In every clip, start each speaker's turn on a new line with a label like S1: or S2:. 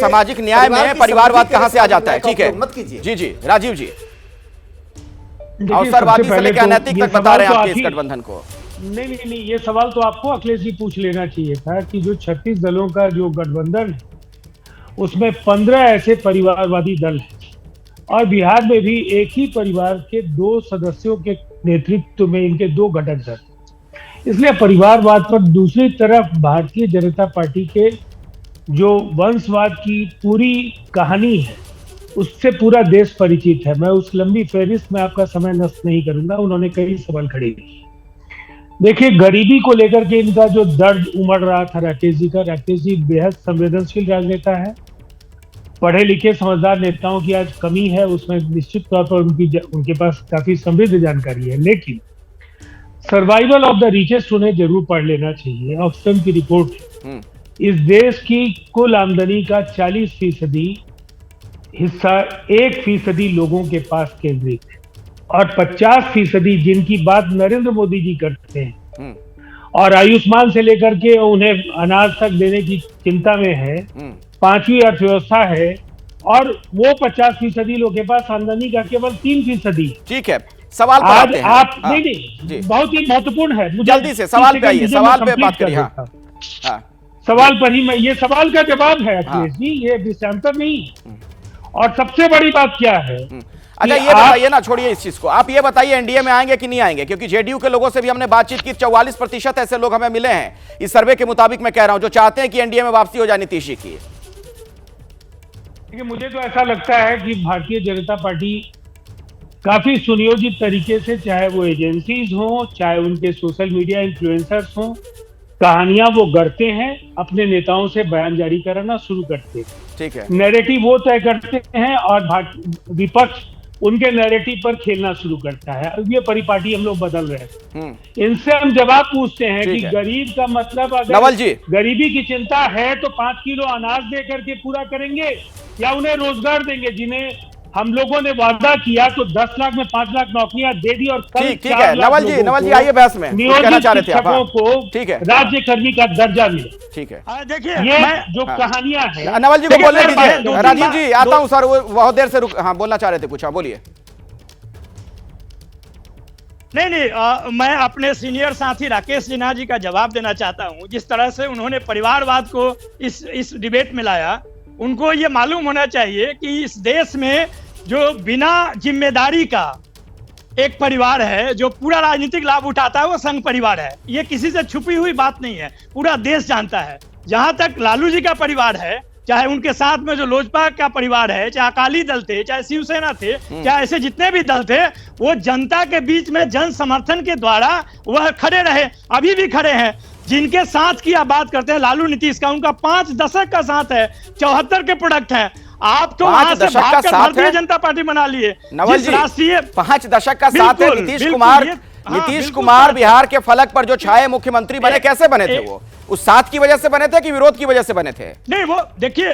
S1: सामाजिक न्याय में परिवारवाद कहां से आ जाता है? ठीक है,
S2: मत कीजिए।
S1: जी जी राजीव जी, अवसरवादी से लेकर अनैतिक तक बता रहे हैं आपके इस गठबंधन को।
S3: नहीं, ये सवाल तो आपको अखिलेश जी पूछ लेना चाहिए था कि जो 36 दलों का जो गठबंधन है उसमें 15 ऐसे परिवारवादी दल हैं और बिहार में भी एक ही परिवार के 2 सदस्यों के नेतृत्व में इनके 2 घटक दल। इसलिए परिवारवाद पर दूसरी तरफ भारतीय जनता पार्टी के जो वंशवाद की पूरी कहानी है उससे पूरा देश परिचित है। मैं उस लंबी फहरिस्त में आपका समय नष्ट नहीं करूंगा। उन्होंने कई सवाल खड़े किए। देखिए, गरीबी को लेकर के इनका जो दर्द उमड़ रहा था राकेश जी का, राकेश जी बेहद संवेदनशील राजनेता है, पढ़े लिखे समझदार नेताओं की आज कमी है, उसमें निश्चित तौर पर उनके पास काफी समृद्ध जानकारी है। लेकिन सर्वाइवल ऑफ द रिचेस्ट उन्हें जरूर पढ़ लेना चाहिए। ऑक्सफैम की रिपोर्ट है, इस देश की कुल आमदनी का 40% हिस्सा 1% लोगों के पास केंद्रित है और 50% जिनकी बात नरेंद्र मोदी जी करते हैं और आयुष्मान से लेकर के उन्हें अनाज तक देने की चिंता में है, 5वीं अर्थव्यवस्था है और वो 50% लोगों के पास आमदनी का केवल 3%।
S1: ठीक है, सवाल पर
S3: आज
S1: आते हैं।
S3: आप नहीं, बहुत ही महत्वपूर्ण है।
S1: जल्दी से सवाल पे आइए, सवाल पे बात करिए।
S3: सवाल पर ही मैं, ये सवाल का जवाब है अखिलेश जी, ये विषयांतर नहीं। और सबसे बड़ी बात क्या है,
S1: अच्छा ये बताइए ना, छोड़िए इस चीज को, आप ये बताइए एनडीए में आएंगे कि नहीं आएंगे? क्योंकि जेडीयू के लोगों से भी हमने बातचीत की, 44% ऐसे लोग हमें मिले हैं इस सर्वे के मुताबिक, मैं कह रहा हूं, जो चाहते हैं कि एनडीए में वापसी हो जाए नीतीश जी की।
S3: देखिए, मुझे तो ऐसा लगता है कि भारतीय जनता पार्टी काफी सुनियोजित तरीके से, चाहे वो एजेंसीज हो, चाहे उनके सोशल मीडिया इन्फ्लुएंसर्स हो, कहानियां वो गढ़ते हैं, अपने नेताओं से बयान जारी करना शुरू करते हैं।
S1: ठीक है,
S3: नैरेटिव वो तय करते हैं और विपक्ष उनके नैरेटिव पर खेलना शुरू करता है। अब ये परिपाटी हम लोग बदल रहे हैं। इनसे हम जवाब पूछते हैं कि गरीब का मतलब, अगर
S1: नवल जी
S3: गरीबी की चिंता है तो 5 किलो अनाज दे करके पूरा करेंगे या उन्हें रोजगार देंगे? जिन्हें हम लोगों ने वादा किया तो 10 लाख में 5 लाख नौकरियां दे दी और कल
S1: ठीक है, नवल जी आइए बहस में, कहना चाह रहे थे आप।
S3: को
S1: ठीक है,
S3: राज्य कर्मी का दर्जा मिले।
S1: ठीक है,
S3: देखिए ये जो कहानियां हैं,
S1: नवल जी को बोलने दीजिए। राजीव जी आता हूं सर, वो बहुत देर से हाँ बोलना चाह रहे थे कुछ, हाँ बोलिए।
S4: नहीं, मैं अपने सीनियर साथी राकेश सिन्हा जी का जवाब देना चाहता हूं। जिस तरह से उन्होंने परिवारवाद को इस डिबेट में लाया, उनको ये मालूम होना चाहिए कि इस देश में जो बिना जिम्मेदारी का एक परिवार है जो पूरा राजनीतिक लाभ उठाता है, वो संघ परिवार है। ये किसी से छुपी हुई बात नहीं है, पूरा देश जानता है। जहां तक लालू जी का परिवार है, चाहे उनके साथ में जो लोजपा का परिवार है, चाहे अकाली दल थे, चाहे शिवसेना थे, चाहे ऐसे जितने भी दल थे, वो जनता के बीच में जन समर्थन के द्वारा वह खड़े रहे, अभी भी खड़े हैं। जिनके साथ की आप बात करते हैं लालू नीतीश का, उनका 5 दशक का साथ है, 74 के प्रोडक्ट है। आप तो वहां से भाग कर भारतीय जनता पार्टी बना लिए।
S1: नवल जी 5 दशक का साथ है। नीतीश कुमार बिहार के फलक पर जो छाए मुख्यमंत्री बने, कैसे बने थे वो? उस साथ की वजह से बने थे कि विरोध की वजह से बने थे?
S4: नहीं, वो देखिए,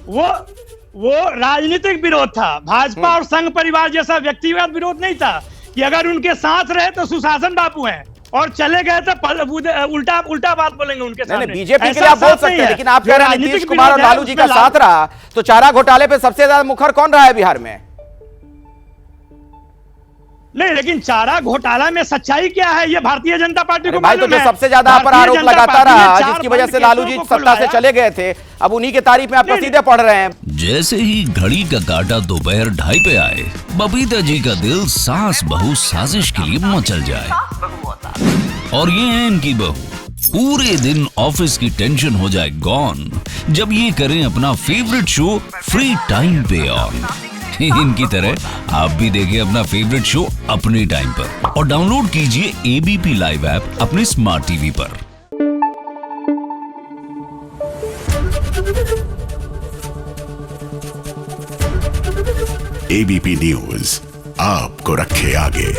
S4: वो राजनीतिक विरोध था। भाजपा और संघ परिवार जैसा व्यक्तिगत विरोध नहीं था कि अगर उनके साथ रहे तो सुशासन बाबू हैं और चले गए तो उल्टा बात बोलेंगे उनके सामने।
S1: बीजेपी के लिए आप बोल सकते हैं, लेकिन आप कह रहे हैं नीतीश कुमार और लालू जी का साथ रहा, तो चारा घोटाले पे सबसे ज्यादा मुखर कौन रहा है बिहार में?
S4: नहीं, लेकिन चारा घोटाला में सच्चाई क्या है ये भारतीय जनता पार्टी को
S1: भाई, तो
S4: मालूम
S1: जो
S4: है।
S1: सबसे ज्यादा पर आरोप लगाता रहा, जिसकी वजह से लालू जी सत्ता से चले गए थे, अब उन्हीं के तारीफ में आप कसीदे पढ़ रहे हैं।
S5: जैसे ही घड़ी का काटा दोपहर 2:30 पे आए, बबीता जी का दिल सास बहू साजिश के लिए मचल जाए। और ये है इनकी बहू, पूरे दिन ऑफिस की टेंशन हो जाए गॉन जब ये करें अपना फेवरेट शो फ्री टाइम पे ऑन। इनकी तरह आप भी देखें अपना फेवरेट शो अपने टाइम पर और डाउनलोड कीजिए एबीपी लाइव ऐप अपने स्मार्ट टीवी पर।
S6: एबीपी न्यूज आपको रखे आगे।